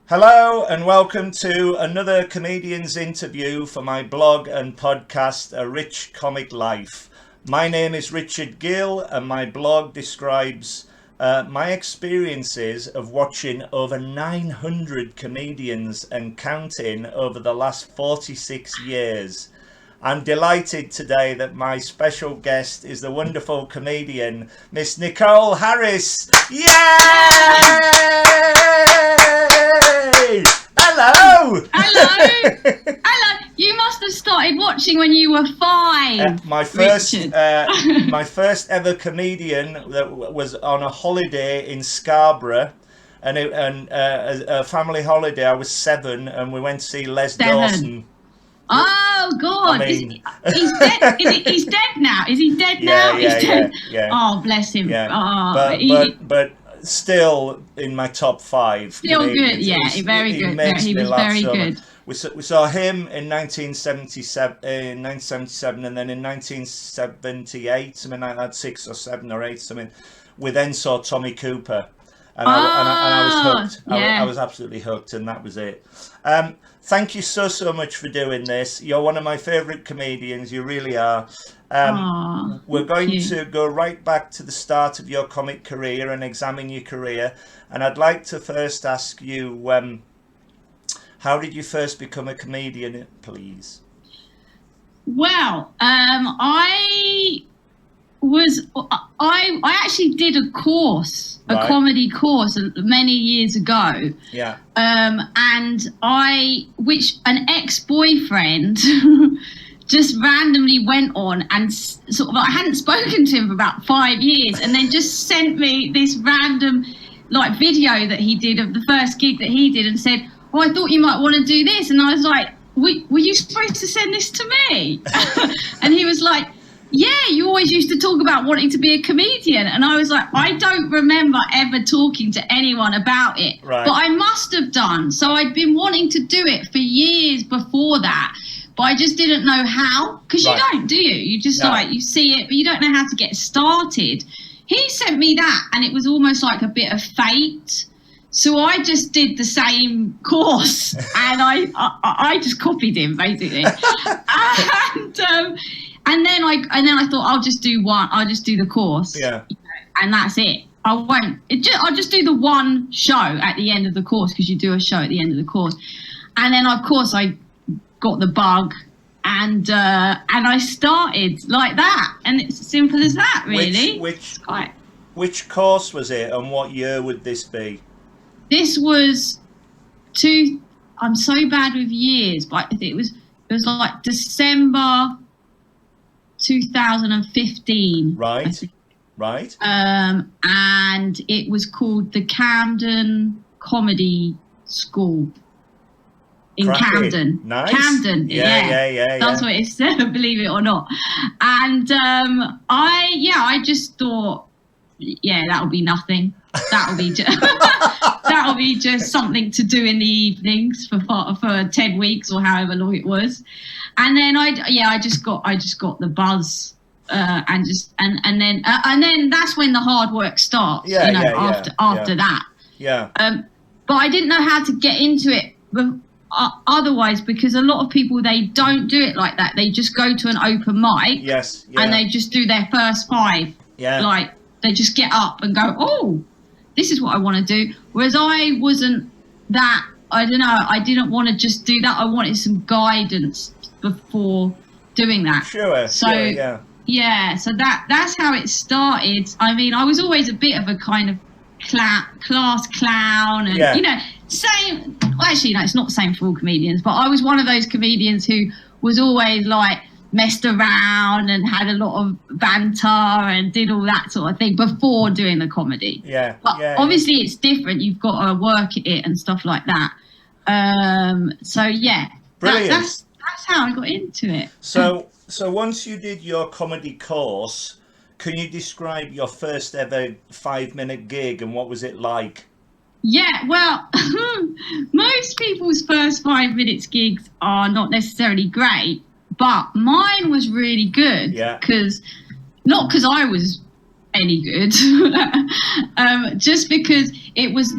Hello and welcome to another comedian's interview for my blog and podcast, Arichcomiclife. My name is Richard Gill and my blog describes my experiences of watching over 900 comedians and counting over the last 46 years. I'm delighted today that my special guest is the wonderful comedian, Miss Nicole Harris. Yay! Hello! Hello! Hello! You must have started watching when you were 5. My first ever comedian that was on a holiday in Scarborough, and a family holiday. I was 7, and we went to see Les Dawson. Oh God! I mean, he's dead. He's dead now. Is he dead now? Yeah, He's dead. Yeah. Oh, bless him. Yeah. Oh, but still in my top 5. Still good. Yeah, very good. He was very good. We saw him in 1977, and then in 1978, something like that, 6 or 7 or 8, something. We then saw Tommy Cooper, and I was hooked. Yeah. I was absolutely hooked, and that was it. Thank you so much for doing this. You're one of my favourite comedians. You really are. We're going to go right back to the start of your comic career and examine your career. And I'd like to first ask you, how did you first become a comedian, please? Well, I actually did a course, a comedy course many years ago. Yeah. Which an ex-boyfriend just randomly went on and sort of, I hadn't spoken to him for about 5 years, and then just sent me this random video that he did of the first gig that he did, and said, "Oh, I thought you might want to do this," and I was like, "Were you supposed to send this to me?" And he was like, "Yeah, you always used to talk about wanting to be a comedian." And I was like, I don't remember ever talking to anyone about it, but I must have done. So I'd been wanting to do it for years before that, but I just didn't know how, because you don't, do you? You just you see it, but you don't know how to get started. He sent me that, and it was almost like a bit of fate. So I just did the same course, and I just copied him basically, and then I thought, I'll just do the course. Yeah. And that's it. I'll just do the one show at the end of the course, because you do a show at the end of the course. And then of course I got the bug, and I started like that, and it's as simple as that, really. Which course was it, and what year would this be? This was I'm so bad with years, but it was like December 2015. Right. And it was called the Camden Comedy School in Camden. Nice. Camden. Yeah. That's what it said, believe it or not. And I just thought, that'll be nothing. That'll be just something to do in the evenings for 10 weeks or however long it was. And then I just got the buzz, and then that's when the hard work starts. After that. Yeah. But I didn't know how to get into it otherwise, because a lot of people, they don't do it like that. They just go to an open mic. Yes. Yeah. And they just do their first 5. Yeah. They just get up and go, "Oh, this is what I want to do." Whereas I wasn't that. I don't know. I didn't want to just do that. I wanted some guidance before doing that. Sure. So so that's how it started. I mean, I was always a bit of a kind of class clown, and same. Well, actually, no, it's not the same for all comedians. But I was one of those comedians who was always messed around and had a lot of banter and did all that sort of thing before doing the comedy. Yeah. But obviously it's different. You've got to work at it and stuff like that. Brilliant. That's how I got into it. So once you did your comedy course, can you describe your first ever 5-minute gig, and what was it like? Yeah, well, most people's first 5 minutes gigs are not necessarily great, but mine was really good. Yeah. Not because I was any good. Just because it was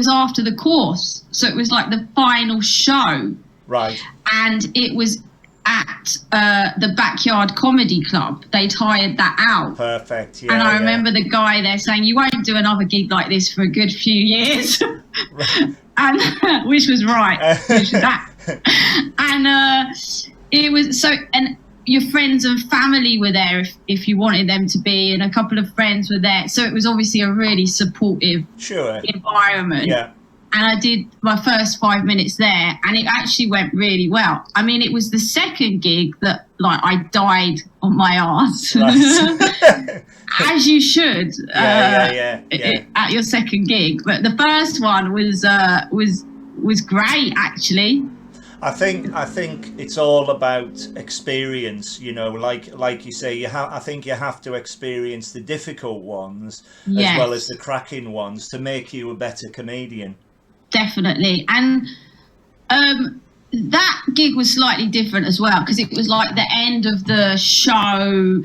after the course, so it was like the final show, right? And it was at the Backyard Comedy Club. They'd hired that out. Perfect. Yeah. And I remember the guy there saying, "You won't do another gig like this for a good few years," and which was right. And it was so, and your friends and family were there if you wanted them to be, and a couple of friends were there. So it was obviously a really supportive environment. Yeah. And I did my first 5 minutes there, and it actually went really well. I mean, it was the second gig that, like, I died on my arse. Right. As you should. Yeah. At your second gig. But the first one was great, actually. I think it's all about experience, you know, like you say, I think you have to experience the difficult ones as well as the cracking ones to make you a better comedian. Definitely. And that gig was slightly different as well, because it was like the end of the show.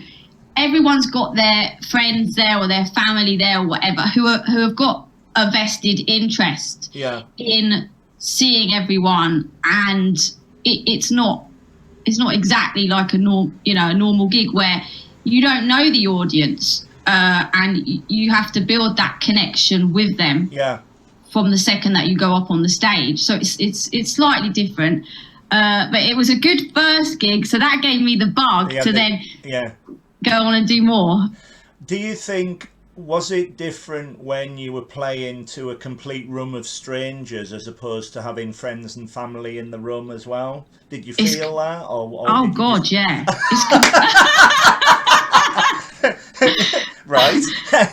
Everyone's got their friends there or their family there or whatever who have got a vested interest in seeing everyone, and it's not exactly like a normal gig where you don't know the audience, and you have to build that connection with them from the second that you go up on the stage. So it's slightly different, but it was a good first gig, so that gave me the bug then go on and do more. Do you think, was it different when you were playing to a complete room of strangers as opposed to having friends and family in the room as well? Did you feel that? Or oh God, yeah. Right.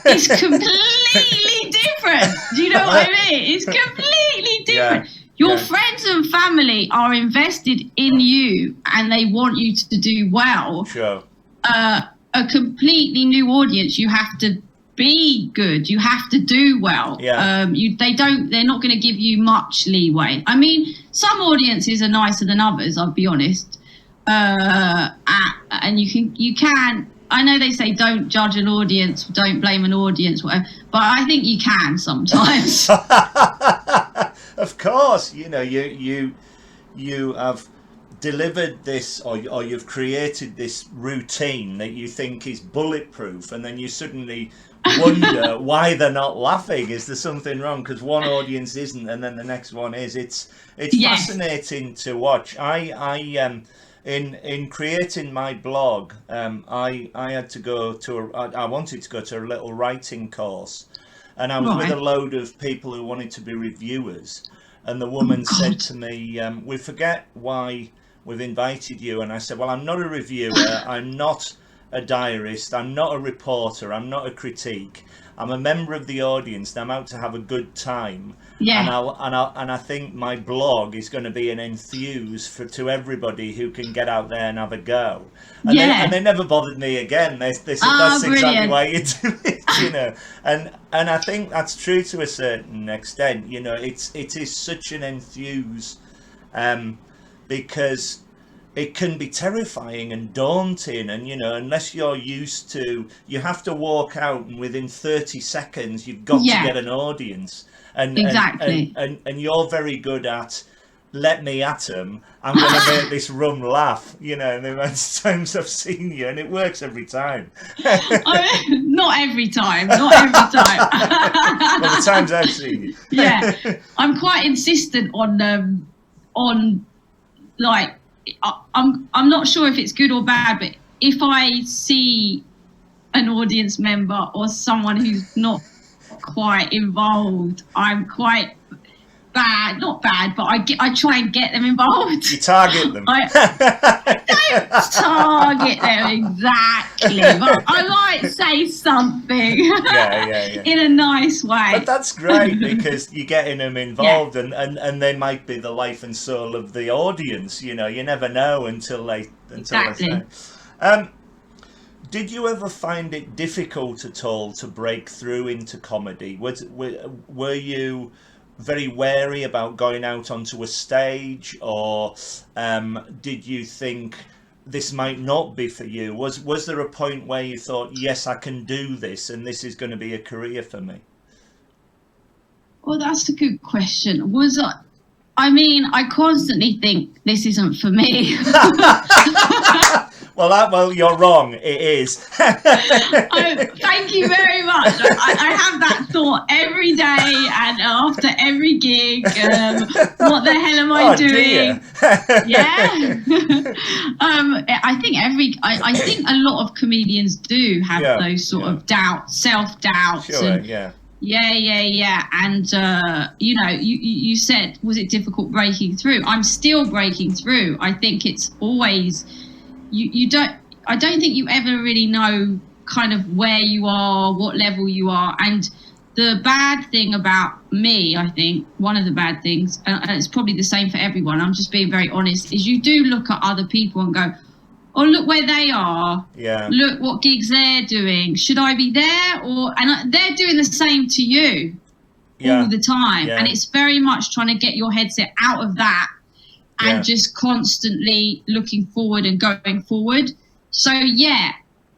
It's completely different. Do you know what I mean? It's completely different. Your friends and family are invested in you, and they want you to do well. Sure. A completely new audience, you have to be good. You have to do well. Yeah. They're not going to give you much leeway. I mean, some audiences are nicer than others, I'll be honest. And you can. I know they say don't judge an audience, don't blame an audience, whatever, but I think you can sometimes. Of course, you know, you have delivered this, or you've created this routine that you think is bulletproof, and then you suddenly wonder why they're not laughing. Is there something wrong? Because one audience isn't, and then the next one is. It's fascinating to watch. In creating my blog, I had to go to I wanted to go to a little writing course, and I was with a load of people who wanted to be reviewers, and the woman said to me, "We forget why we've invited you." And I said, "Well, I'm not a reviewer, I'm not a diarist, I'm not a reporter, I'm not a critique. I'm a member of the audience, and I'm out to have a good time. Yeah. And I think my blog is going to be an enthuse to everybody who can get out there and have a go." And they never bothered me again. They said, "That's exactly why you do it," you know. And I think that's true to a certain extent. You know, it is such an enthuse, because it can be terrifying and daunting, and you know, unless you're used to, you have to walk out and within 30 seconds you've got to get an audience, and you're very good at, let me at them, I'm going to make this room laugh, you know, and the amount of times I've seen you, and it works every time. Not every time. Well, the times I've seen you. Yeah, I'm quite insistent on like, I'm not sure if it's good or bad, but if I see an audience member or someone who's not quite involved, I'm quite not bad, but I try and get them involved. You target them. I don't target them exactly, but I might say something in a nice way. But that's great, because you're getting them involved, and they might be the life and soul of the audience. You know, you never know until they say. Did you ever find it difficult at all to break through into comedy? Were you very wary about going out onto a stage, or did you think this might not be for you? Was there a point where you thought, yes, I can do this, and this is going to be a career for me? Well, that's a good question. I constantly think this isn't for me. Well, you're wrong. It is. Thank you very much. I have that thought every day and after every gig. What the hell am I doing? Yeah. I think a lot of comedians do have those sort of self-doubts. Sure. Yeah. And you said, was it difficult breaking through? I'm still breaking through. I think it's always I don't think you ever really know kind of where you are, what level you are. And the bad thing about me, I think one of the bad things, and it's probably the same for everyone, I'm just being very honest, is you do look at other people and go, oh, look where they are. Yeah. Look what gigs they're doing. Should I be there? And they're doing the same to you all the time. Yeah. And it's very much trying to get your headset out of that and just constantly looking forward and going forward. So,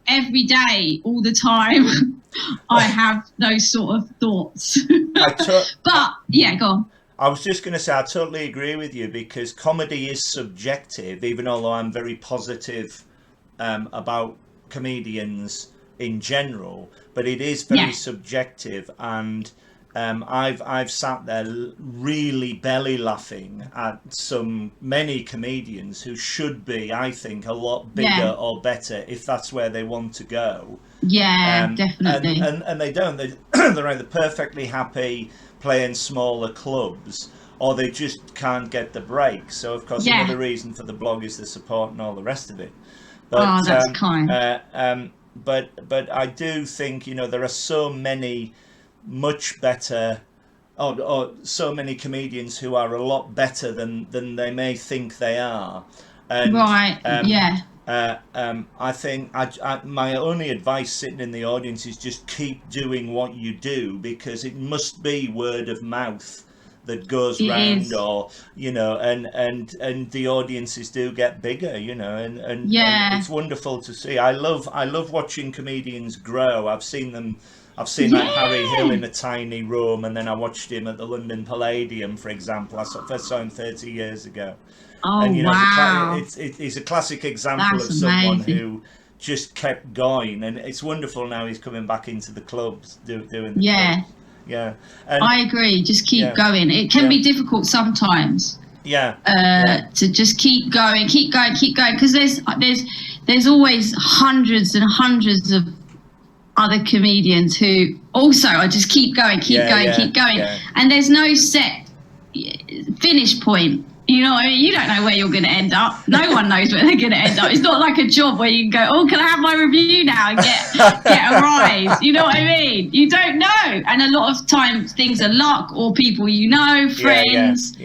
every day, all the time, I have those sort of thoughts. But, go on. I was just going to say, I totally agree with you, because comedy is subjective, even although I'm very positive about comedians in general, but it is very subjective. And I've sat there really belly laughing at many comedians who should be, I think, a lot bigger or better if that's where they want to go. Yeah, definitely. And they don't. They're either perfectly happy playing smaller clubs, or they just can't get the break. So, of course, another reason for the blog is the support and all the rest of it. But, that's kind. But I do think, there are so many much better, or so many comedians who are a lot better than they may think they are. And, I think my only advice sitting in the audience is just keep doing what you do, because it must be word of mouth that goes round, or and the audiences do get bigger, and it's wonderful to see. I love watching comedians grow. I've seen like Harry Hill in a tiny room, and then I watched him at the London Palladium, for example. I first saw him 30 years ago. Oh, and, wow. It's a classic example of someone who just kept going, and it's wonderful now he's coming back into the clubs doing the clubs. Yeah. And I agree. Just keep going. It can be difficult sometimes. To just keep going, because there's always hundreds and hundreds of other comedians who also are just keep going, and there's no set finish point. You know what I mean? You don't know where you're going to end up. No one knows where they're going to end up. It's not like a job where you can go, oh, can I have my review now and get a rise? You know what I mean? You don't know. And a lot of times things are luck, or people friends.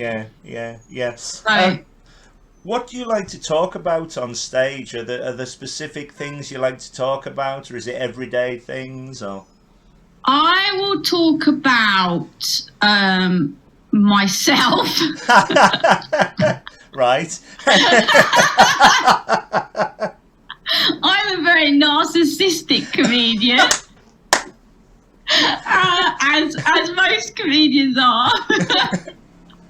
So, what do you like to talk about on stage? Are there specific things you like to talk about, or is it everyday things? Or I will talk about myself. Right. I'm a very narcissistic comedian, as most comedians are.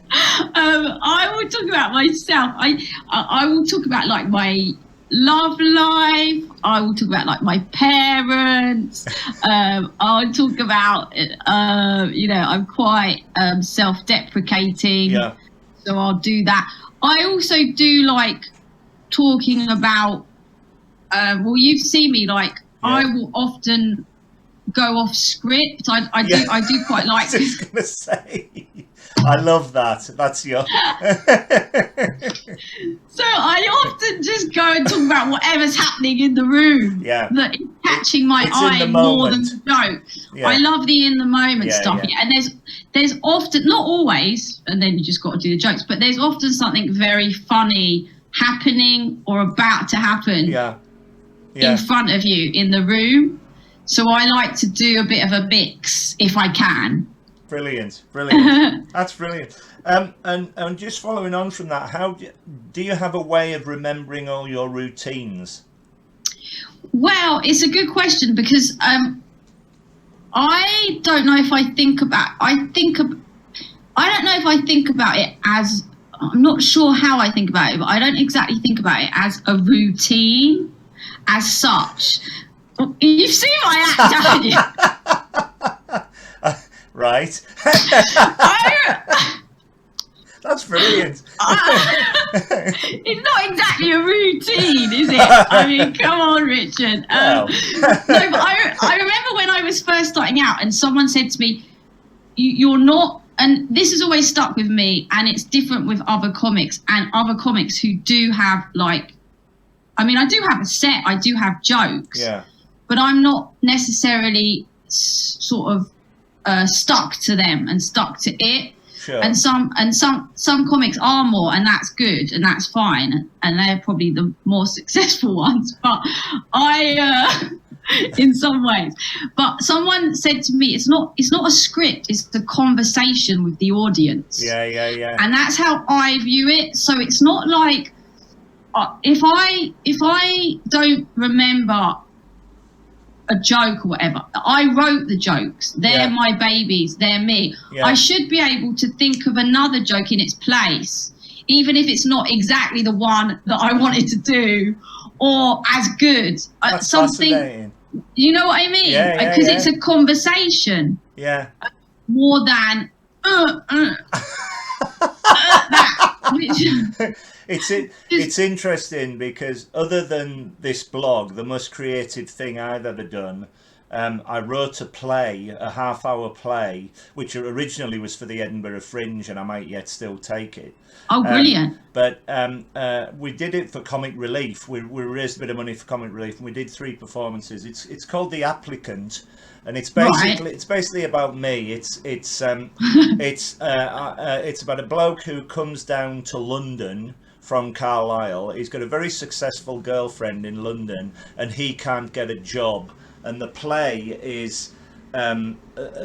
I will talk about myself. I will talk about like my love life. I will talk about like my parents. I'll talk about I'm quite self-deprecating. Yeah. So I'll do that. I also do like talking about you've seen me I will often go off script. I do quite like I was gonna say, I love that. That's your So I often just go and talk about whatever's happening in the room. Yeah. That is catching my eye more than the joke. Yeah. I love the in the moment stuff. Yeah. And there's often, not always, and then you just got to do the jokes, but there's often something very funny happening or about to happen in front of you in the room. So I like to do a bit of a mix if I can. Brilliant. That's brilliant. And just following on from that, how do you have a way of remembering all your routines? Well, it's a good question because I don't know if I think about. I don't know if I think about it as. I'm not sure how I think about it, but I don't exactly think about it as a routine, as such. You've seen my act, haven't you? Right. That's brilliant. It's not exactly a routine, is it? I mean, come on, Richard. No, but I remember when I was first starting out and someone said to me, you're not, and this has always stuck with me, and it's different with other comics and other comics who do have I do have a set, I do have jokes, but I'm not necessarily sort of stuck to them and stuck to it. Sure. And some comics are more, and that's good and that's fine, and they're probably the more successful ones. But in some ways. But someone said to me, it's not a script, it's the conversation with the audience. Yeah. And that's how I view it. So it's not like if I don't remember a joke or whatever, I wrote the jokes. They're my babies. They're me. Yeah. I should be able to think of another joke in its place, even if it's not exactly the one that I wanted to do or as good. That's something. fascinating. You know what I mean? Yeah. Because it's a conversation. Yeah. More than that. It's interesting because other than this blog, the most creative thing I've ever done, I wrote a half-hour play, which originally was for the Edinburgh Fringe, and I might yet still take it. Oh, brilliant. But we did it for Comic Relief. We raised a bit of money for Comic Relief, and we did 3 performances. It's called The Applicant, and it's basically about me. It's about a bloke who comes down to London from Carlisle. He's got a very successful girlfriend in London, and he can't get a job. And the play is a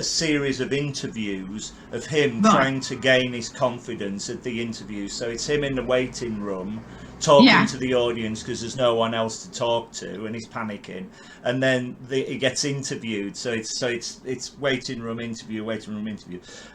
series of interviews of him trying to gain his confidence at the interview. So it's him in the waiting room talking to the audience because there's no one else to talk to, and he's panicking. And then he gets interviewed. So it's waiting room interview.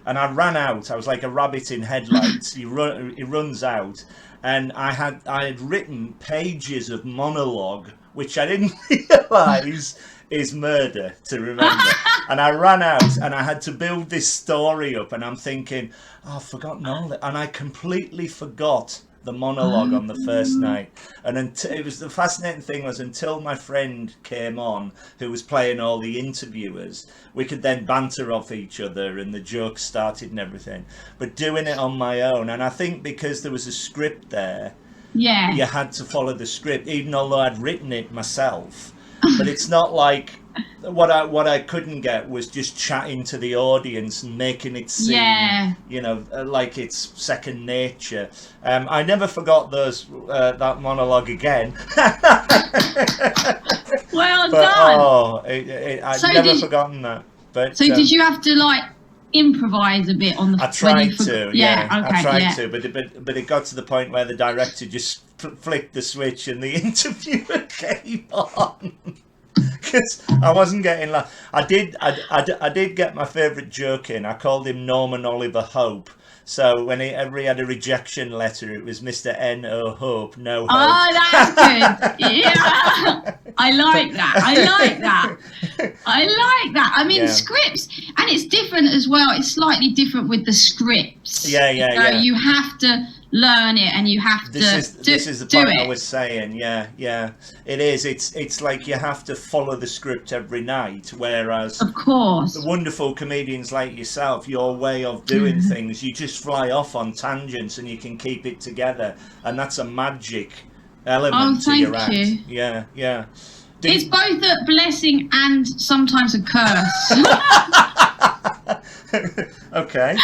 And I ran out. I was like a rabbit in headlights. He runs out, and I had written pages of monologue, which I didn't realise is murder to remember. And I ran out and I had to build this story up, and I'm thinking, I've forgotten all that, and I completely forgot the monologue on the first night. And it was the fascinating thing was until my friend came on who was playing all the interviewers, we could then banter off each other and the jokes started and everything. But doing it on my own, and I think because there was a script there, you had to follow the script, even although I'd written it myself. But it's not like what I couldn't get was just chatting to the audience and making it seem, like it's second nature. I never forgot that monologue again. Well done. I've never forgotten that. But so did you have to improvise a bit on the? I tried to. I tried to, but it got to the point where the director just flicked the switch and the interviewer came on. Because I wasn't getting I did get my favourite joke in. I called him Norman Oliver Hope. So whenever he had a rejection letter, it was Mr. N.O. Hope, no hope. Oh, that's good. Yeah. I like that. I mean, scripts, and it's different as well. It's slightly different with the scripts. Yeah. You have to learn it, and you have to this is the point I was saying. Yeah, it is. It's like you have to follow the script every night, whereas of course the wonderful comedians like yourself, your way of doing things, you just fly off on tangents and you can keep it together, and that's a magic element to your act. Yeah. It's both a blessing and sometimes a curse. Okay.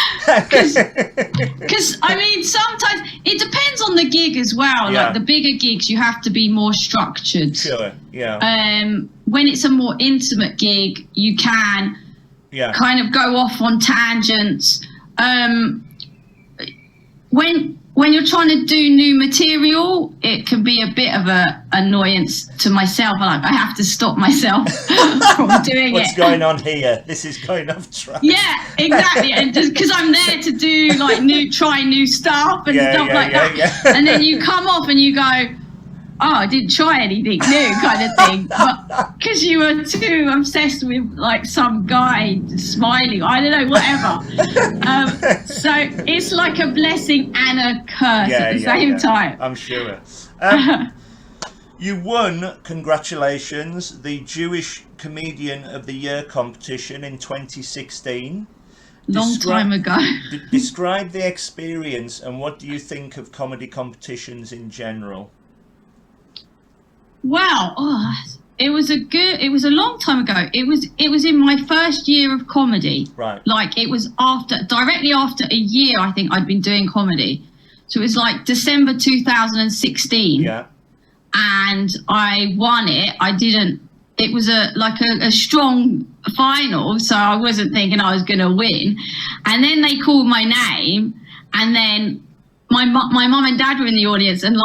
Because I mean, sometimes it depends on the gig as well. Yeah. Like the bigger gigs, you have to be more structured. Sure. Yeah. When it's a more intimate gig, you can kind of go off on tangents. When you're trying to do new material, it can be a bit of a annoyance to myself. I have to stop myself from doing What's going on here? This is going off track. Yeah, exactly. And just because I'm there to do like try new stuff and stuff like that. Yeah. And then you come off and you go, oh, I didn't try anything new, kind of thing. But because you were too obsessed with like some guy smiling, I don't know, whatever. So it's like a blessing and a curse at the same time. I'm sure. You won, congratulations, the Jewish Comedian of the Year competition in 2016. Long time ago. Describe the experience and what do you think of comedy competitions in general? Wow, it was a long time ago. It was in my first year of comedy. Right. Like it was directly after a year I think I'd been doing comedy. So it was like December 2016. Yeah. And I won it. It was a strong final, so I wasn't thinking I was going to win. And then they called my name, and then my mum and dad were in the audience, and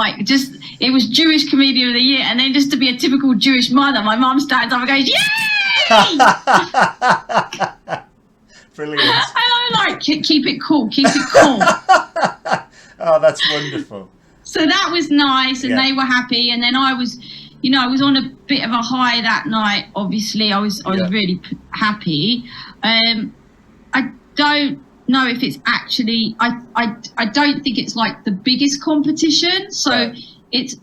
it was Jewish Comedian of the Year, and then just to be a typical Jewish mother, my mum stands up and goes, "Yay!" Brilliant. And I'm like, keep it cool. Oh, that's wonderful. So that was nice, and they were happy, and then I was on a bit of a high that night. Obviously, I was really happy. I don't know if it's actually. I don't think it's like the biggest competition, so it's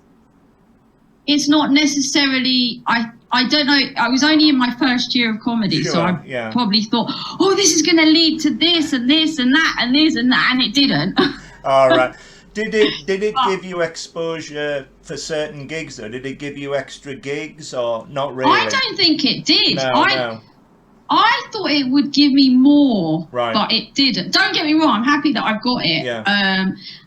not necessarily. I don't know. I was only in my first year of comedy, so I probably thought, oh, this is going to lead to this and this and that and this and that, and it didn't. All right. Did it give you exposure for certain gigs though? Did it give you extra gigs or not really? I don't think it did. No. I thought it would give me more, right. But it didn't. Don't get me wrong, I'm happy that I've got it. Yeah.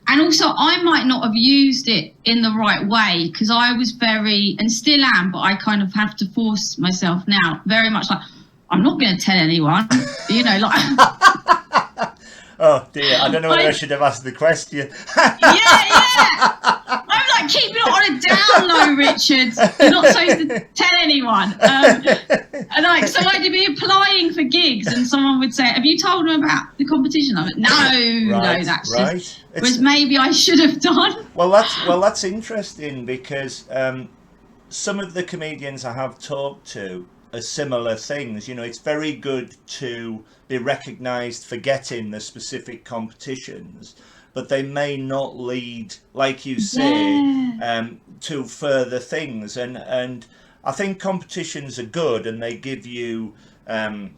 And also I might not have used it in the right way because I was very, and still am, but I kind of have to force myself now, very much like, I'm not going to tell anyone, Oh dear, I don't know whether I should have asked the question. Yeah. I'm like, keep it on a down low, Richard. You're not supposed to tell anyone. And so I'd be applying for gigs and someone would say, have you told them about the competition? I'm like, no, that's just, whereas maybe I should have done. Well, that's interesting because some of the comedians I have talked to are similar things. It's very good to be recognised for getting the specific competitions, but they may not lead, like you say, to further things. And I think competitions are good, and they give you the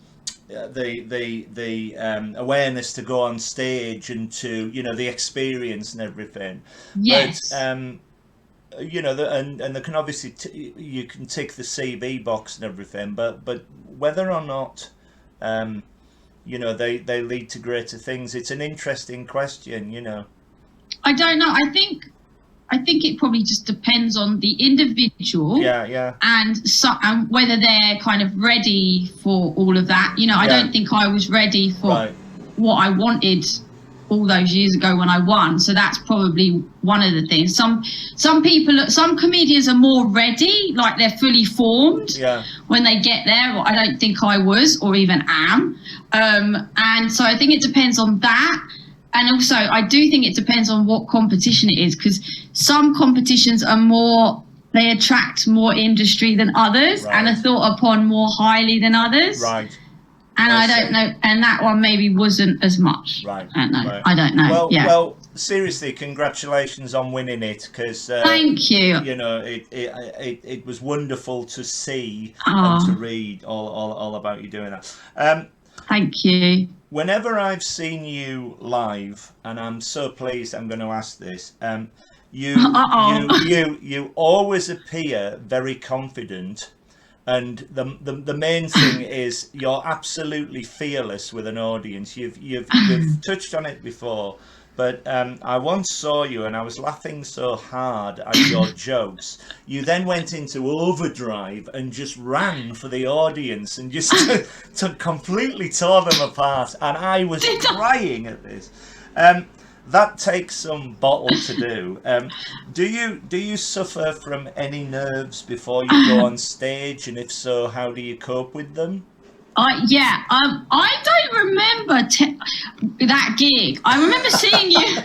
awareness to go on stage and to the experience and everything. Yes. But, and they can obviously you can tick the CV box and everything, but whether or not they lead to greater things, it's an interesting question. I don't know. I think it probably just depends on the individual. Yeah. And whether they're kind of ready for all of that. I don't think I was ready for what I wanted all those years ago when I won, so that's probably one of the things. Some comedians are more ready, like they're fully formed when they get there. I don't think I was or even am, and so I think it depends on that. And also I do think it depends on what competition it is, because some competitions are they attract more industry than others and are thought upon more highly than others. Right. And I don't know, and that one maybe wasn't as much. Right. I don't know. Well, seriously, congratulations on winning it, because thank you. It was wonderful to see and to read all about you doing that. Thank you. Whenever I've seen you live, and I'm so pleased I'm going to ask this, you always appear very confident. And the main thing is you're absolutely fearless with an audience. You've touched on it before, but I once saw you and I was laughing so hard at your jokes. You then went into overdrive and just ran for the audience and just completely tore them apart. And I was crying at this. That takes some bottle to do. Do you suffer from any nerves before you go on stage, and if so, how do you cope with them? Yeah. I don't remember that gig. I remember seeing you.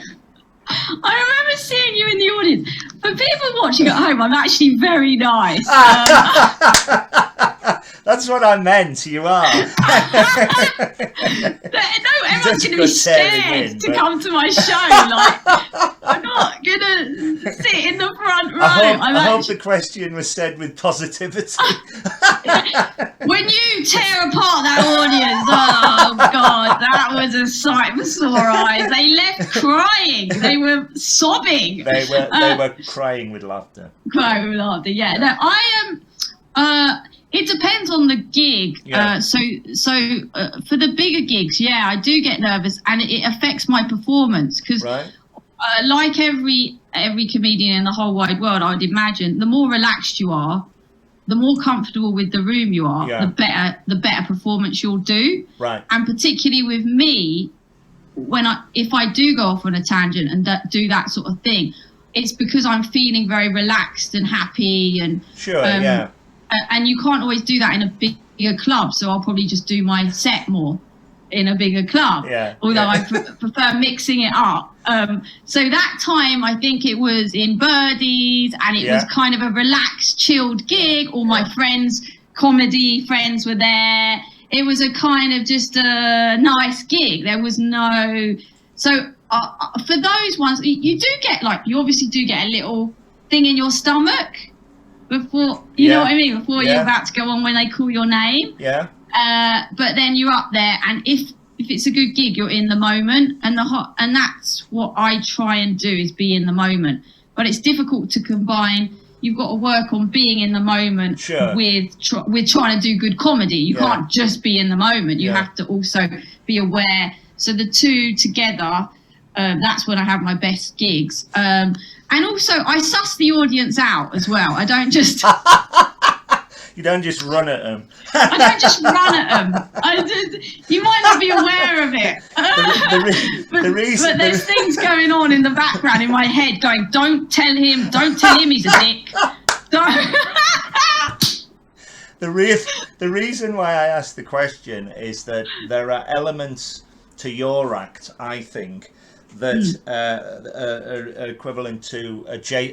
I remember seeing you in the audience. For people watching at home, I'm actually very nice. That's what I meant. You are. No, everyone's going to be scared to come to my show. Like, I'm not going to sit in the front row. I hope the question was said with positivity. When you tear apart that audience, oh God, that was a sight for sore eyes. They left crying. They were sobbing. They were crying with laughter. Crying with laughter. Yeah. No, I am. It depends on the gig. Yeah. So for the bigger gigs, yeah, I do get nervous, and it affects my performance because, right. Like every comedian in the whole wide world, I would imagine, the more relaxed you are, the more comfortable with the room you are, yeah. the better performance you'll do. Right. And particularly with me, if I do go off on a tangent and do that sort of thing, it's because I'm feeling very relaxed and happy and sure, yeah. And you can't always do that in a bigger club, so I'll probably just do my set more in a bigger club. Yeah. Although yeah. I prefer mixing it up. So that time, I think it was in Birdies, and it was kind of a relaxed, chilled gig. All my comedy friends were there. It was a kind of just a nice gig. There was no... So for those ones, you do get, you obviously do get a little thing in your stomach before, you know what I mean? Before you're about to go on when they call your name. Yeah. But then you're up there, and if it's a good gig, you're in the moment, and that's what I try and do, is be in the moment. But it's difficult to combine. You've got to work on being in the moment with trying to do good comedy. You can't just be in the moment. You have to also be aware. So the two together, that's when I have my best gigs. And also, I suss the audience out as well. I don't just... You don't just run at them. I don't just run at them. You might not be aware of it. But there's things going on in the background in my head going, don't tell him he's a dick. The reason why I asked the question is that there are elements to your act, I think, that are equivalent to,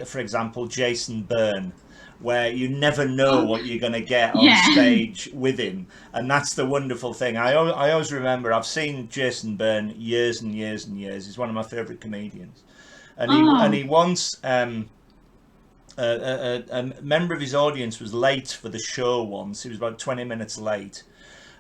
for example, Jason Byrne, where you never know what you're going to get on stage with him. And that's the wonderful thing. I always remember, I've seen Jason Byrne years and years and years. He's one of my favourite comedians. And he once, a member of his audience was late for the show once. He was about 20 minutes late.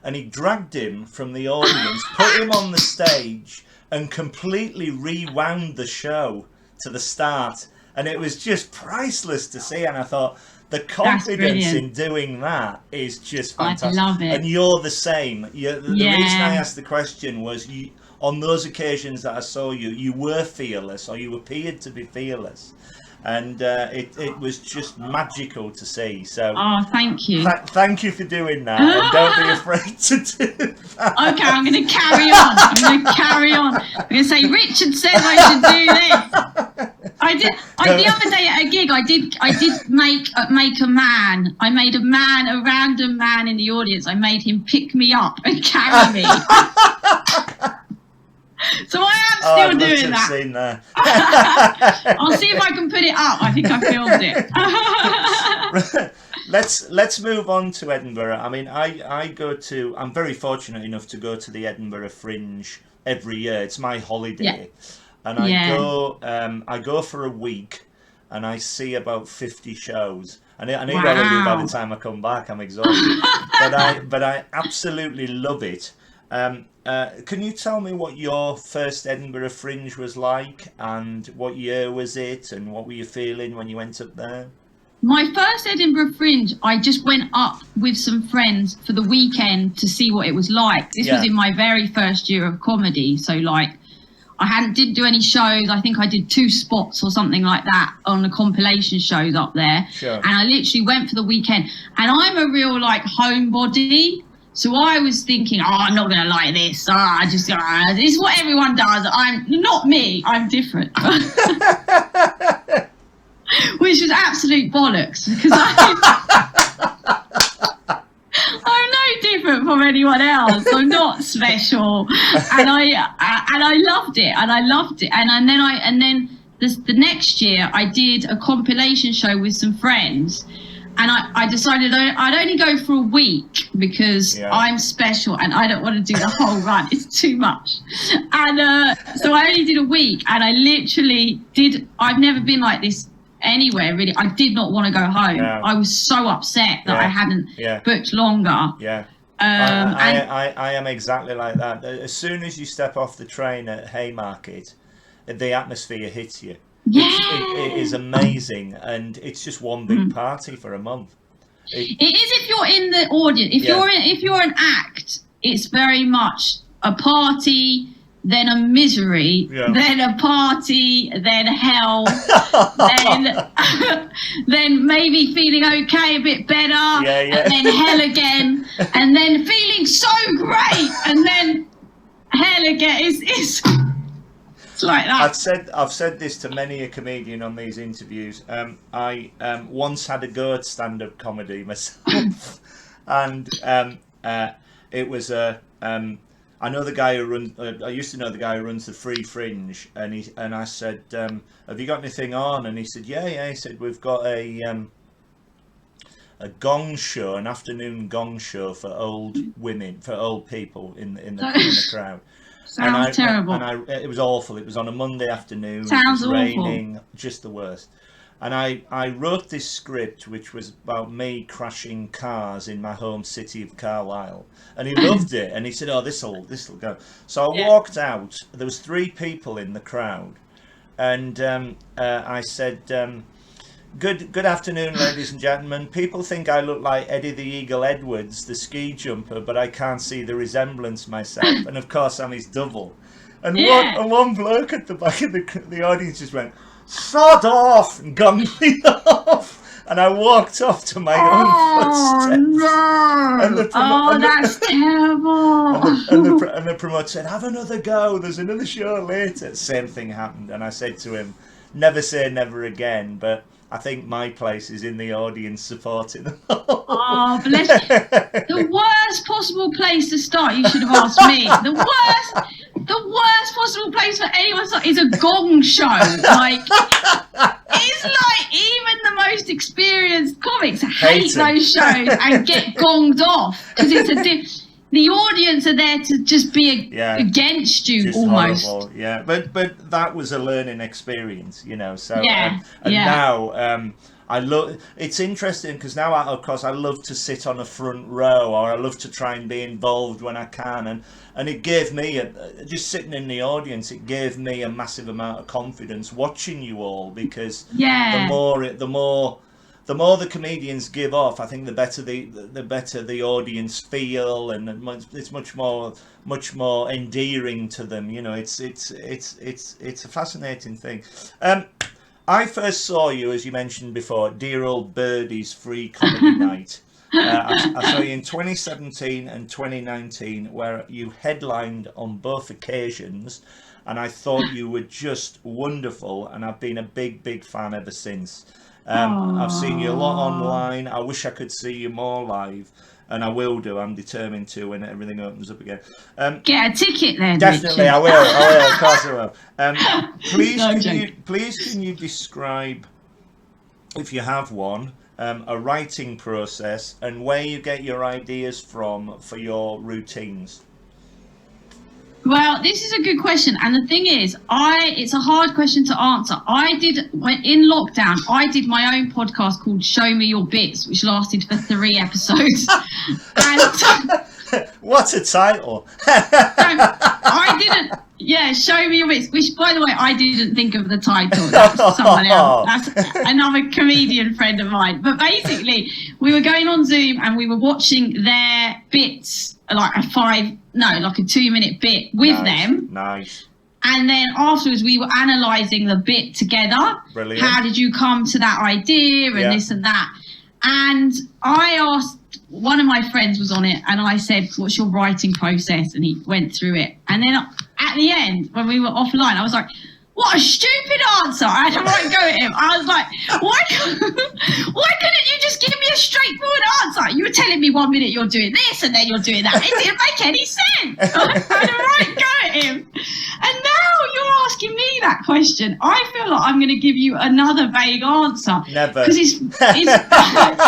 And he dragged him from the audience, put him on the stage, and completely rewound the show to the start. And it was just priceless to see. And I thought, the confidence in doing that is just fantastic. I love it. And you're the same. The reason I asked the question was, on those occasions that I saw you, you were fearless, or you appeared to be fearless. And it was just magical to see. So, thank you. Thank you for doing that. And don't be afraid to do that. Okay, I'm going to carry on. I'm going to say, Richard said I should do this. The other day at a gig, I did make a man. I made a random man in the audience. I made him pick me up and carry me. So I am still doing that. Seen that. I'll see if I can put it up. I think I filmed it. Let's move on to Edinburgh. I mean, I'm very fortunate enough to go to the Edinburgh Fringe every year. It's my holiday. And I go for a week, and I see about 50 shows. And I need all of you by the time I come back. I'm exhausted. but I absolutely love it. Can you tell me what your first Edinburgh Fringe was like, and what year was it, and what were you feeling when you went up there? My first Edinburgh Fringe, I just went up with some friends for the weekend to see what it was like. This was in my very first year of comedy. So like, didn't do any shows. I think I did 2 spots or something like that on the compilation shows up there. Sure. And I literally went for the weekend. And I'm a real like homebody. So I was thinking, I'm not going to like this. This is what everyone does. I'm not me. I'm different. Which was absolute bollocks, because I'm no different from anyone else. I'm not special, and I loved it, and then the next year I did a compilation show with some friends, and I decided I'd only go for a week because I'm special and I don't want to do the whole run. It's too much, and so I only did a week, and I literally did. I've never been like this anywhere really. I did not want to go home. I was so upset that I hadn't booked longer. I am exactly like that. As soon as you step off the train at Haymarket, the atmosphere hits you. It is amazing, and it's just one big party for a month. It is if you're in the audience. If you're an act, it's very much a party, then a misery, then a party, then hell, then maybe feeling okay, a bit better, and then hell again, and then feeling so great, and then hell again. It's like that. I've said this to many a comedian on these interviews. I once had a go at stand-up comedy myself, and it was a. I know the guy who runs. I used to know the guy who runs the Free Fringe, and I said, "Have you got anything on?" And he said, "Yeah." He said, "We've got a gong show, an afternoon gong show for old women, for old people in the crowd." Sounds terrible. It was awful. It was on a Monday afternoon. Sounds it was raining, just the worst. And I wrote this script, which was about me crashing cars in my home city of Carlisle. And he loved it. And he said, "Oh, this'll go." So I walked out. There was 3 people in the crowd. And I said, Good afternoon, ladies and gentlemen. People think I look like Eddie the Eagle Edwards, the ski jumper, but I can't see the resemblance myself. And of course, I'm his double. And one bloke at the back of the audience just went, "Sod off!" and gonged me off. And I walked off to my own footsteps. No. That's terrible. And the promoter said, "Have another go. There's another show later." Same thing happened. And I said to him, "Never say never again, but I think my place is in the audience supporting them." Oh, bless you. The worst possible place to start, you should have asked me. The worst possible place for anyone to start is a gong show. Like, it's like even the most experienced comics hate those shows and get gonged off because it's the audience are there to just be against you, just almost. Horrible. Yeah, but that was a learning experience, you know. So now I love. It's interesting because now, of course, I love to sit on a front row, or I love to try and be involved when I can, and it gave me just sitting in the audience. It gave me a massive amount of confidence watching you all, because the more the comedians give off, I think the better the audience feel, and it's much more endearing to them. You know, it's a fascinating thing. I first saw you, as you mentioned before, at Dear Old Birdie's free comedy night. I saw you in 2017 and 2019, where you headlined on both occasions, and I thought you were just wonderful, and I've been a big fan ever since. I've seen you a lot online. I wish I could see you more live, and I will do. I'm determined to when everything opens up again. Get a ticket then. Definitely, Richard. I will. Of course I will. Please, can you describe, if you have one, a writing process and where you get your ideas from for your routines? Well, this is a good question, and the thing is, it's a hard question to answer. In lockdown, I did my own podcast called Show Me Your Bits, which lasted for 3 episodes. And what a title! I didn't. Yeah, show me your bits. Which, by the way, I didn't think of the title. That's someone else. That's another comedian friend of mine. But basically, we were going on Zoom and we were watching their bits, like a 2-minute bit with them. Nice. And then afterwards, we were analysing the bit together. Brilliant. How did you come to that idea and this and that? And I asked, one of my friends was on it, and I said, what's your writing process? And he went through it. And then at the end, when we were offline, I was like, what a stupid answer. I had to go at him. I was like, why couldn't you just give me a straightforward answer? You were telling me 1 minute you're doing this and then you're doing that. It didn't make any sense. I had to go at him. And now you're asking me that question. I feel like I'm going to give you another vague answer. Never. Because it's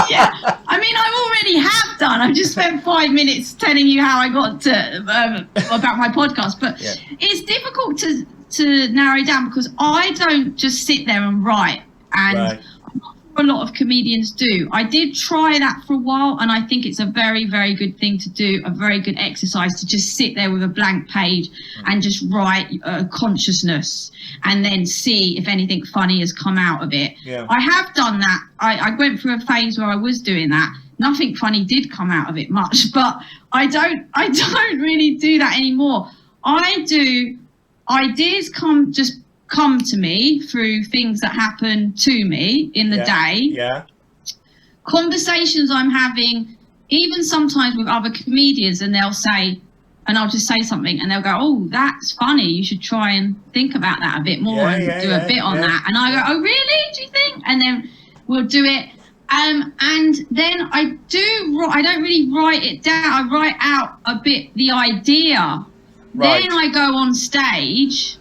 yeah. I mean, I already have done. I've just spent 5 minutes telling you how I got to about my podcast. But it's difficult to narrow down because I don't just sit there and write, and a lot of comedians do. I did try that for a while, and I think it's a very, very good thing to do, a very good exercise to just sit there with a blank page and just write consciousness and then see if anything funny has come out of it. I have done that. I went through a phase where I was doing that. Nothing funny did come out of it much, but I don't really do that anymore. I do. Ideas come to me through things that happen to me in the day. Yeah. Conversations I'm having, even sometimes with other comedians, and they'll say, and I'll just say something, and they'll go, "Oh, that's funny. You should try and think about that a bit more and do a bit on that." And I go, "Oh, really? Do you think?" And then we'll do it. And then I don't really write it down. I write out a bit the idea. Right. Then I go on stage,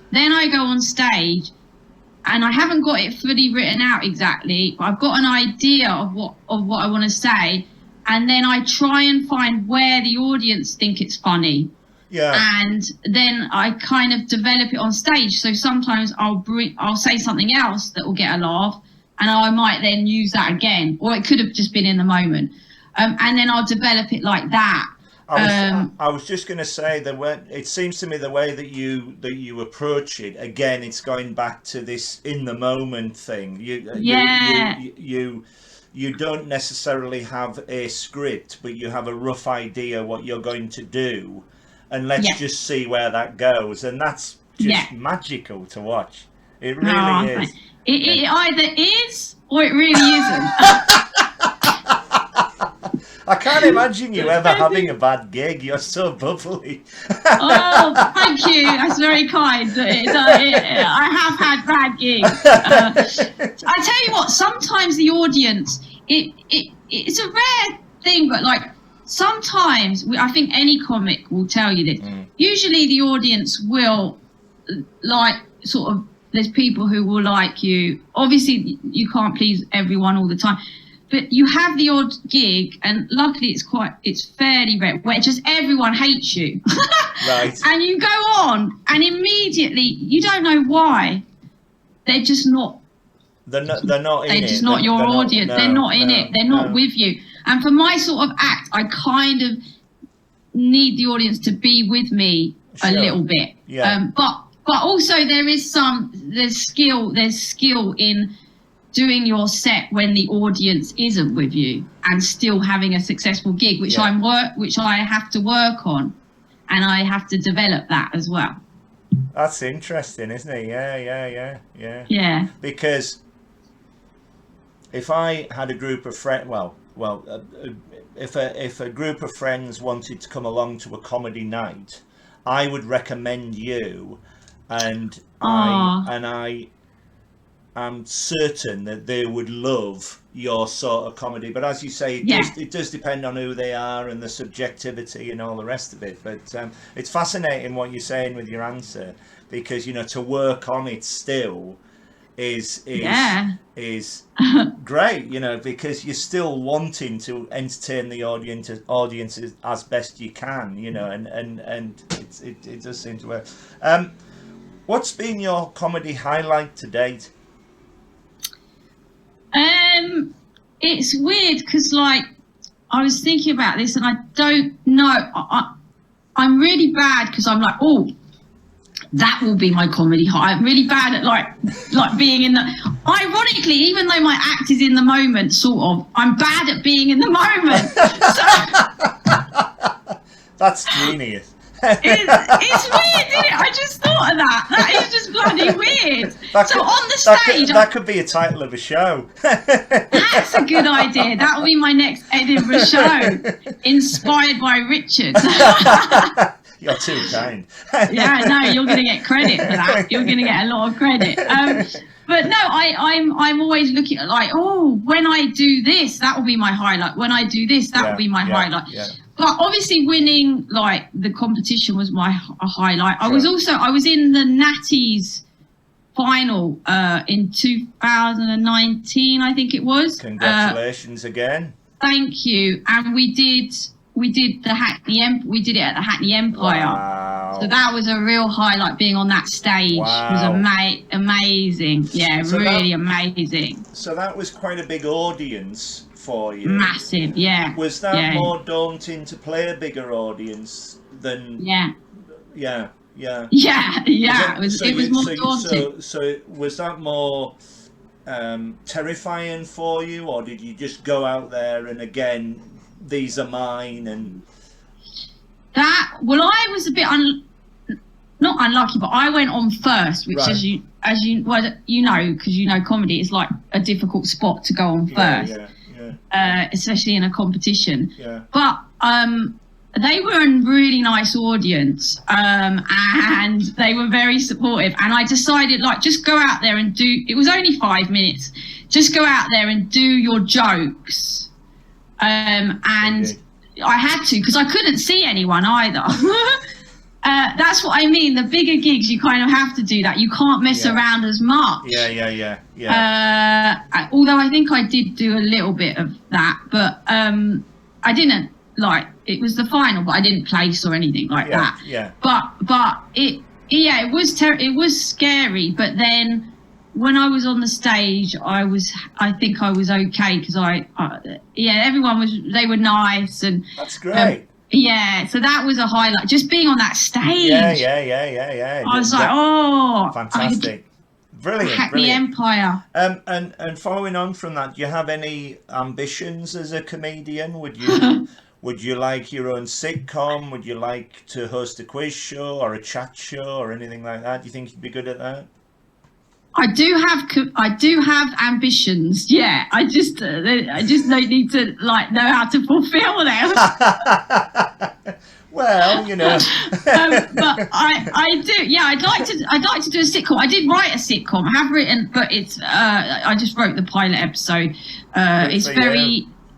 and I haven't got it fully written out exactly, but I've got an idea of what I want to say, and then I try and find where the audience think it's funny. Yeah. And then I kind of develop it on stage. So sometimes I'll say something else that will get a laugh, and I might then use that again, or it could have just been in the moment. And then I'll develop it like that. I was just going to say that it seems to me the way that you approach it, again, it's going back to this in the moment thing. You don't necessarily have a script, but you have a rough idea what you're going to do, and let's just see where that goes. And that's just magical to watch. It really is. It either is or it really isn't. I can't imagine you ever having a bad gig. You're so bubbly. Oh, thank you. That's very kind. I have had bad gigs. I tell you what, sometimes the audience, it's a rare thing, but like sometimes, I think any comic will tell you this. Usually the audience will like sort of, there's people who will like you. Obviously, you can't please everyone all the time. But you have the odd gig, and luckily it's fairly rare, where just everyone hates you. Right. And you go on, and immediately you don't know why. They're just not. They're not in it. They're just not your audience. They're not in it. They're not with you. And for my sort of act, I kind of need the audience to be with me a little bit. Yeah. But also there's skill in doing your set when the audience isn't with you and still having a successful gig, which I have to work on, and I have to develop that as well. That's interesting, isn't it? Yeah. Because if I had a group of friends, if a group of friends wanted to come along to a comedy night, I would recommend you, and I'm certain that they would love your sort of comedy. But as you say, it does depend on who they are and the subjectivity and all the rest of it. But it's fascinating what you're saying with your answer, because, to work on it still is great, because you're still wanting to entertain the audience as best you can, and it does seem to work. What's been your comedy highlight to date? It's weird because, I was thinking about this and I don't know. I'm really bad because I'm like, That will be my comedy high. I'm really bad at like being in the. Ironically, even though my act is in the moment, sort of, I'm bad at being in the moment. That's genius. It's weird, isn't it? I just thought of that. That is just bloody weird. On the stage, that could be a title of a show. That's a good idea. That will be my next Edinburgh show, inspired by Richard. You're too kind. Yeah, no, you're going to get credit for that. You're going to get a lot of credit. But no, I'm always looking at like, oh, when I do this, that will be my highlight. When I do this, that will be my highlight. Yeah. But obviously, winning like the competition was my highlight. Sure. I was in the Natties final in 2019, I think it was. Congratulations again. Thank you. And we did the Hackney we did it at the Hackney Empire. Wow. So that was a real highlight. Being on that stage was amazing. Yeah, so really amazing. So that was quite a big audience for you. Massive, yeah. Was that more daunting to play a bigger audience than? Yeah. Yeah. It was more daunting. So was that more terrifying for you, or did you just go out there and again, these are mine and? I was a bit not unlucky, but I went on first, which as you know, because you know comedy is like a difficult spot to go on first. Especially in a competition. Yeah. But they were a really nice audience, and they were very supportive. And I decided, like, just go out there and do. It was only 5 minutes. Just go out there and do your jokes. And I had to, because I couldn't see anyone either. That's what I mean. The bigger gigs, you kind of have to do that. You can't mess around as much. Yeah. Although I think I did do a little bit of that, but I didn't it was the final, but I didn't place or anything like that. Yeah. But it was scary. But then when I was on the stage, I think I was okay because everyone they were nice and that's great. So that was a highlight. Just being on that stage. Yeah. I was like, oh, fantastic, brilliant. Hackney Empire. And following on from that, do you have any ambitions as a comedian? Would you like your own sitcom? Would you like to host a quiz show or a chat show or anything like that? Do you think you'd be good at that? I do have ambitions. Yeah, I just don't need to know how to fulfill them. Well, you know. But I do. Yeah, I'd like to do a sitcom. I did write a sitcom. I have written, but it's I just wrote the pilot episode.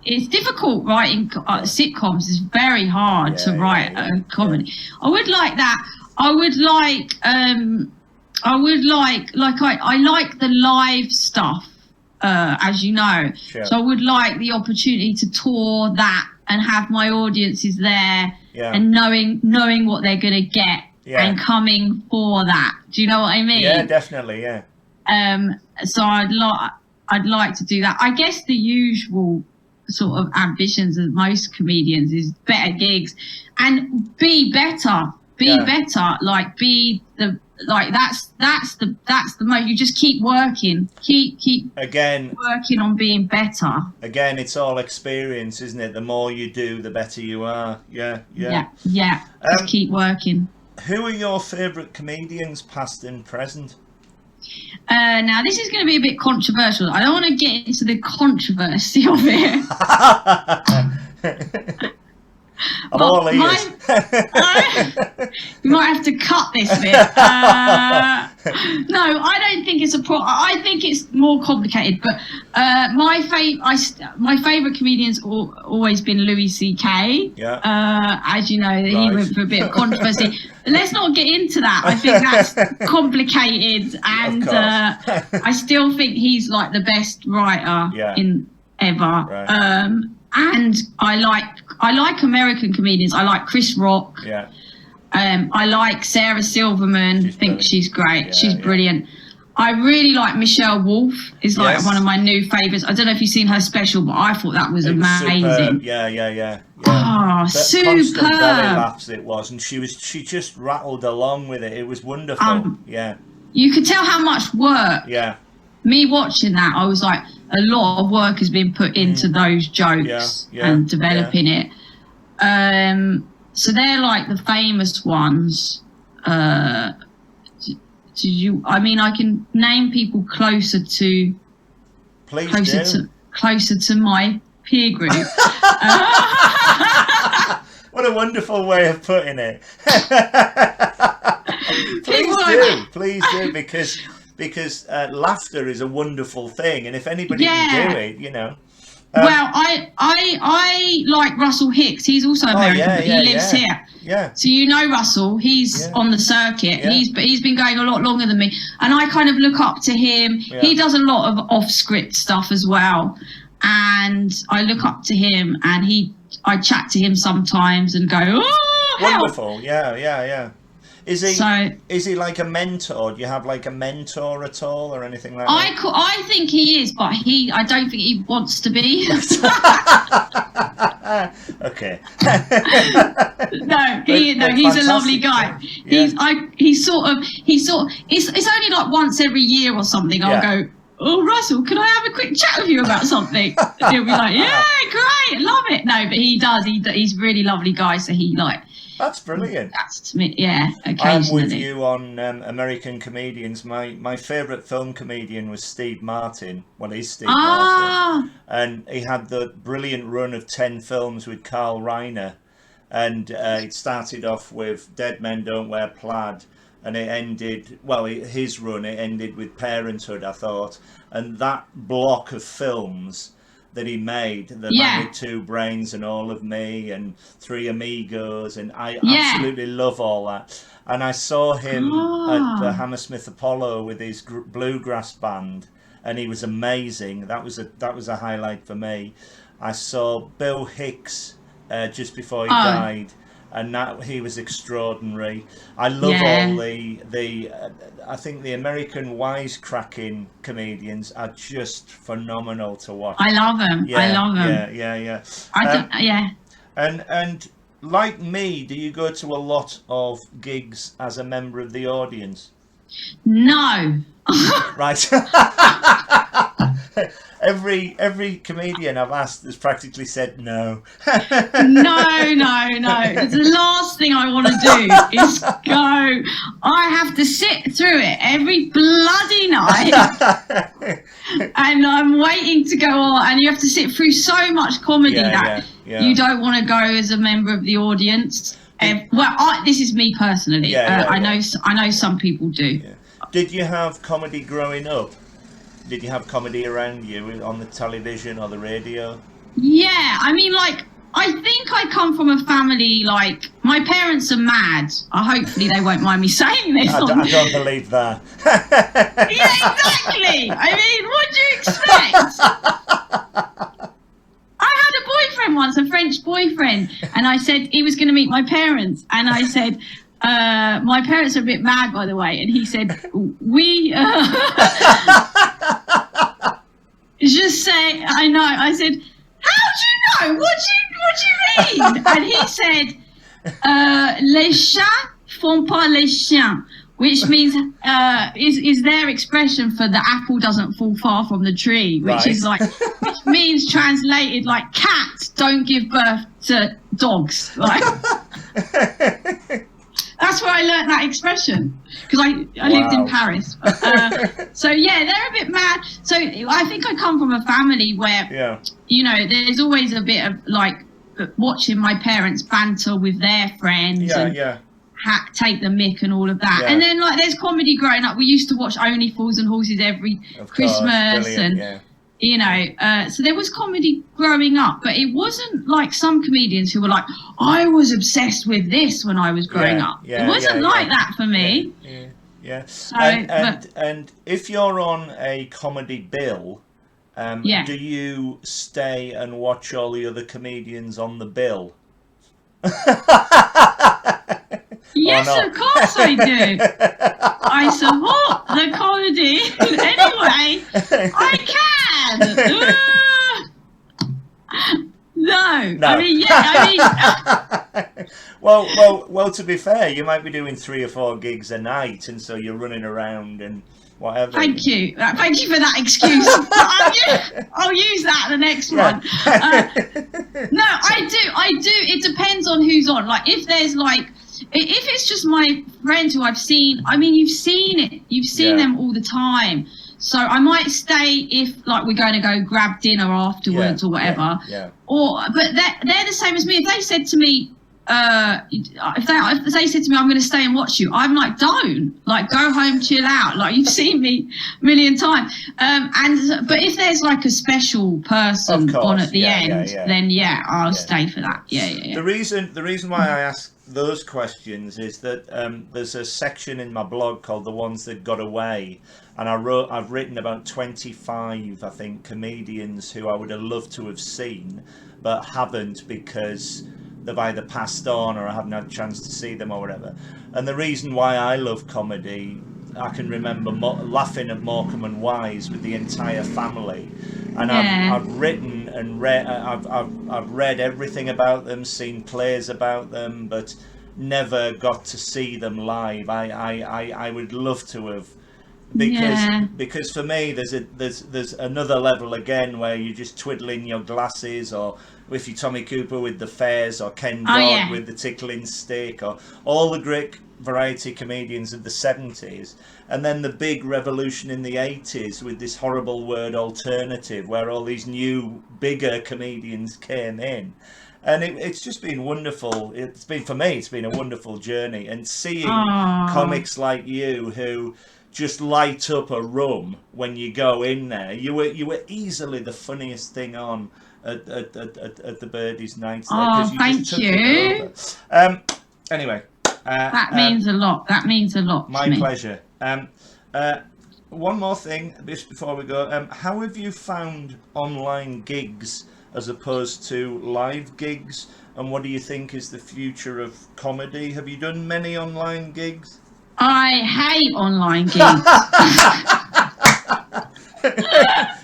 It's difficult writing sitcoms. It's very hard to write a comedy. I would like that. I like the live stuff, as you know. Sure. So I would like the opportunity to tour that and have my audiences there and knowing what they're going to get and coming for that. Do you know what I mean? Yeah, definitely, yeah. So I'd like to do that. I guess the usual sort of ambitions of most comedians is better gigs and be better. That's the most. You just keep working, keep again working on being better. Again, it's all experience, isn't it? The more you do, the better you are. Yeah. Just keep working. Who are your favourite comedians, past and present? Now this is going to be a bit controversial. I don't want to get into the controversy of it. I'm all ears. You might have to cut this bit. No, I don't think it's a problem. I think it's more complicated. But my favourite comedian's always been Louis C.K. Yeah. As you know, he went for a bit of controversy. Let's not get into that. I think that's complicated, and I still think he's like the best writer in ever. Right. And I like American comedians. I like Chris Rock. Yeah. I like Sarah Silverman. She's great. Yeah, she's brilliant. I really like Michelle Wolf. Is like one of my new favourites. I don't know if you've seen her special, but I thought that was amazing. Superb. Yeah. Oh, superb. Constant belly laughs it was, and she just rattled along with it. It was wonderful. You could tell how much work. Yeah. Me watching that, I was like, a lot of work has been put into those jokes and developing it. So they're like the famous ones. I mean, I can name people closer to my peer group. What a wonderful way of putting it. Please do, because laughter is a wonderful thing, and if anybody can do it, you know. Well, I like Russell Hicks. He's also American, but he lives here. Yeah. So you know Russell, he's on the circuit. Yeah. He's been going a lot longer than me, and I kind of look up to him. Yeah. He does a lot of off-script stuff as well, and I look up to him, and I chat to him sometimes and go, oh, help. Wonderful. Yeah. Is he like a mentor? Do you have like a mentor at all or anything like that? I think he is, but I don't think he wants to be. Okay. No, he's a lovely guy. Yeah. He's it's only like once every year or something. I'll go, oh, Russell, can I have a quick chat with you about something? And he'll be like, yeah, great, love it. No, but he does. He's a really lovely guy. So that's brilliant. That's to me, occasionally. I'm with you on American comedians. My favourite film comedian was Steve Martin. Well, he's Steve Martin. And he had the brilliant run of 10 films with Carl Reiner. And it started off with Dead Men Don't Wear Plaid. And it ended, his run, it ended with Parenthood, I thought. And that block of films that he made, The Man with Two Brains and All of Me and Three Amigos, and I absolutely love all that. And I saw him at the Hammersmith Apollo with his bluegrass band, and he was amazing. That was a highlight for me. I saw Bill Hicks just before he died, and he was extraordinary. I love all the I think the American wisecracking comedians are just phenomenal to watch. I love them. Yeah. And like me, do you go to a lot of gigs as a member of the audience? No. Right. Every comedian I've asked has practically said no. No. The last thing I want to do is go. I have to sit through it every bloody night, and I'm waiting to go on. And you have to sit through so much comedy you don't want to go as a member of the audience. This is me personally. I know some people do. Yeah. Did you have comedy growing up? Did you have comedy around you on the television or the radio? Yeah, I mean, I think I come from a family, my parents are mad. Hopefully they won't mind me saying this. I don't believe that. Yeah, exactly. I mean, what do you expect? I had a boyfriend once, a French boyfriend, and I said he was going to meet my parents, and I said, my parents are a bit mad, by the way, and he said, we just say, I know. I said, how do you know? What do you mean? And he said, les chats font pas les chiens, which means is their expression for the apple doesn't fall far from the tree, which is which means translated like cats don't give birth to dogs. That's where I learnt that expression, because I lived in Paris. So they're a bit mad. So I think I come from a family where, there's always a bit of watching my parents banter with their friends and take the mick and all of that. And then there's comedy growing up. We used to watch Only Fools and Horses every Christmas, so there was comedy growing up, but it wasn't like some comedians who were like, I was obsessed with this when I was growing up. It wasn't like that for me. Yeah. So, and if you're on a comedy bill, do you stay and watch all the other comedians on the bill? Yes, of course I do. I support the comedy. Anyway, I can. No. I mean, well. To be fair, you might be doing 3 or 4 gigs a night, and so you're running around and whatever. Thank you for that excuse. I'll use that the next one. No, I do. It depends on who's on. Like, if there's like, if it's just my friends who I've seen. I mean, you've seen it. You've seen them all the time. So I might stay if like we're going to go grab dinner afterwards or whatever. Yeah. But they're the same as me. If they said to me, if they said to me, I'm going to stay and watch you, I'm like, don't, like, go home, chill out, like, you've seen me a million times. But if there's like a special person on at the end, then I'll stay for that. The reason why I ask those questions is that there's a section in my blog called The Ones That Got Away, and I've written about 25, I think, comedians who I would have loved to have seen but haven't because they've either passed on or I haven't had a chance to see them or whatever. And the reason why I love comedy, I can remember laughing at Morecambe and Wise with the entire family, and I've written and read, I've read everything about them, seen plays about them, but never got to see them live. I would love to have, because for me there's another level again where you're just twiddling your glasses, or if you're Tommy Cooper with the Fairs, or Ken Dodd with the Tickling Stick, or all the great variety comedians of the 70s, and then the big revolution in the 80s with this horrible word alternative, where all these new bigger comedians came in. And it's just been wonderful. It's been a wonderful journey, and seeing comics like you who just light up a room when you go in there. You were easily the funniest thing on at the Birdies nights there, oh, thank you. Anyway, that means a lot. That means a lot. My pleasure. One more thing just before we go. How have you found online gigs as opposed to live gigs, and what do you think is the future of comedy? Have you done many online gigs? I hate online gigs.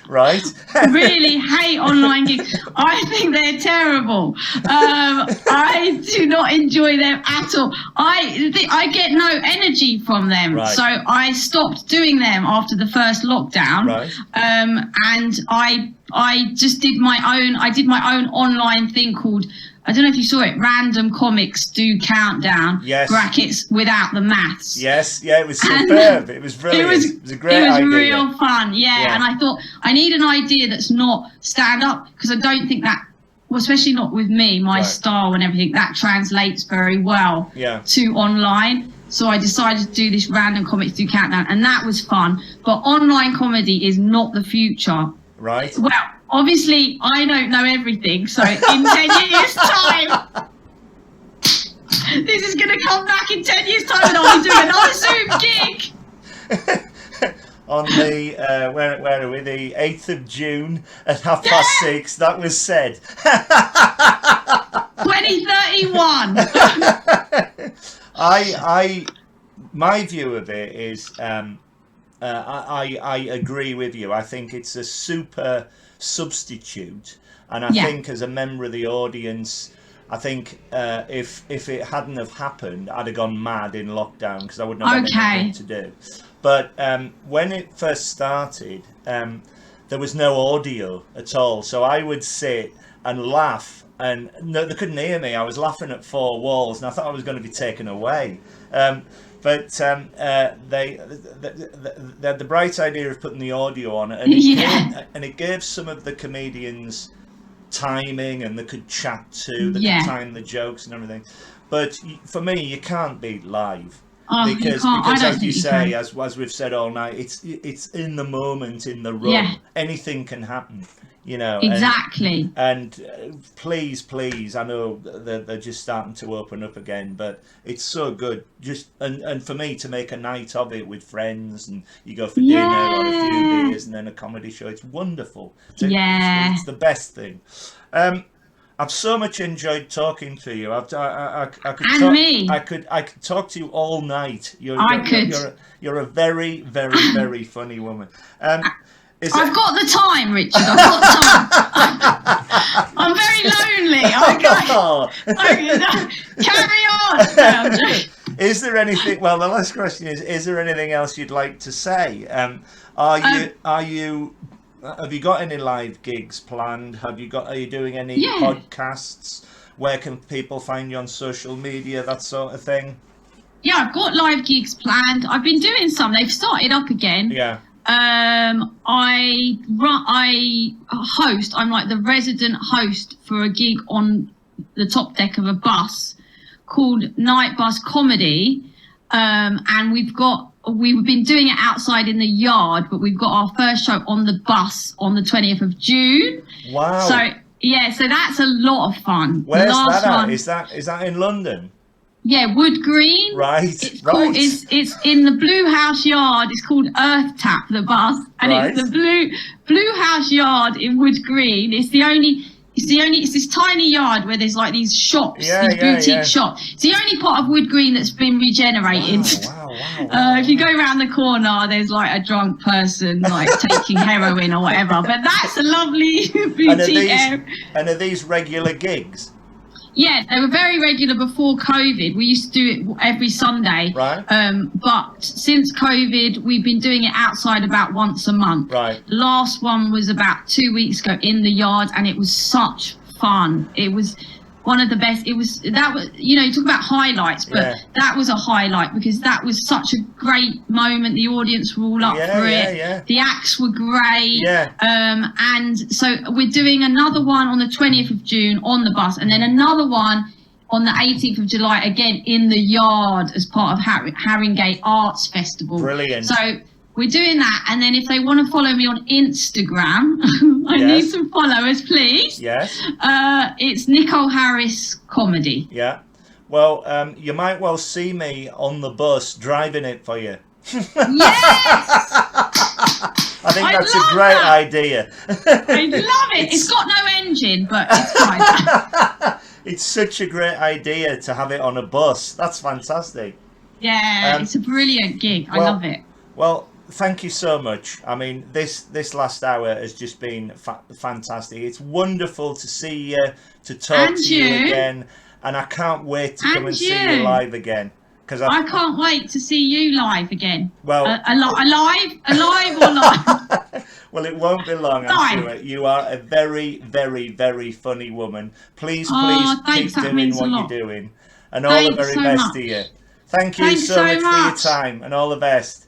Right. Really hate online gigs. I think they're terrible. I do not enjoy them at all. I get no energy from them. Right. So I stopped doing them after the first lockdown. Right. And I just did my own online thing called, I don't know if you saw it, Random Comics Do Countdown, brackets without the maths. Yes, it was superb. It was brilliant. It was a great idea. It was real fun, and I thought, I need an idea that's not stand-up, because I don't think that, well, especially not with me, my style and everything, that translates very well to online. So I decided to do this Random Comics Do Countdown, and that was fun. But online comedy is not the future. Right. Well, obviously, I don't know everything, so in 10 years' time, this is going to come back in 10 years' time, and I'll be doing another Zoom gig. On the, where are we, the 8th of June at 6:30, that was said. 2031. My view of it is, I agree with you. I think it's a super substitute, and I think as a member of the audience, I think if it hadn't have happened, I'd have gone mad in lockdown because I wouldn't have had anything to do. But when it first started, there was no audio at all, so I would sit and laugh, and no, they couldn't hear me. I was laughing at 4 walls, and I thought I was going to be taken away. But they had the bright idea of putting the audio on, and it gave some of the comedians timing, and they could chat too, they could time the jokes and everything. But for me, you can't beat live. Because as you say, as we've said all night, it's in the moment, in the room. Anything can happen, you know. Exactly. And please, I know they're just starting to open up again, but it's so good. Just and for me to make a night of it with friends, and you go for dinner or a few beers and then a comedy show. It's wonderful. It's the best thing. I've so much enjoyed talking to you. I could And talk, me. I could talk to you all night. You're a very, very, very funny woman. I've got the time, Richard. I've got the time. I'm very lonely. Carry on. No, I'm joking. Is there anything? Well, the last question is there anything else you'd like to say? Have you got any live gigs planned? Are you doing any podcasts? Where can people find you on social media? That sort of thing. Yeah, I've got live gigs planned. I've been doing some. They've started up again. Yeah. I host. I'm like the resident host for a gig on the top deck of a bus called Night Bus Comedy, and we've been doing it outside in the yard, but we've got our first show on the bus on the 20th of June. Wow. So that's a lot of fun. Where's that at? Is that in London? Yeah, Wood Green. Right. It's in the Blue House Yard. It's called Earth Tap, the bus, and it's the Blue House Yard in Wood Green. It's this tiny yard where there's like these shops, these boutique shops. It's the only part of Wood Green that's been regenerated. Wow. If you go around the corner, there's like a drunk person like taking heroin or whatever. But that's a lovely boutique area. And are these regular gigs? Yeah, they were very regular before COVID. We used to do it every Sunday. Right. But since COVID, we've been doing it outside about once a month. Right. Last one was about 2 weeks ago in the yard, and it was such fun. It was one of the best. You talk about highlights, but that was a highlight because that was such a great moment. The audience were all up for it. Yeah. The acts were great. Yeah. And so we're doing another one on the 20th of June on the bus, and then another one on the 18th of July again in the yard as part of Haringey Arts Festival. Brilliant. So we're doing that, and then if they want to follow me on Instagram, I need some followers, please. Yes. It's Nicole Harris Comedy. Yeah. Well, you might well see me on the bus driving it for you. Yes! I think that's a great idea. I love it. It's got no engine, but it's fine. It's such a great idea to have it on a bus. That's fantastic. Yeah, it's a brilliant gig. I love it. Well, thank you so much. I mean, this last hour has just been fantastic. It's wonderful to see you, to talk to you again, and I can't wait to come and see you live again. I can't wait to see you live again. Well, alive or live? Well, it won't be long, I'm sure. You are a very, very, very funny woman. Please keep doing what you're doing, and all the very best to you. Thank you so much for your time, and all the best.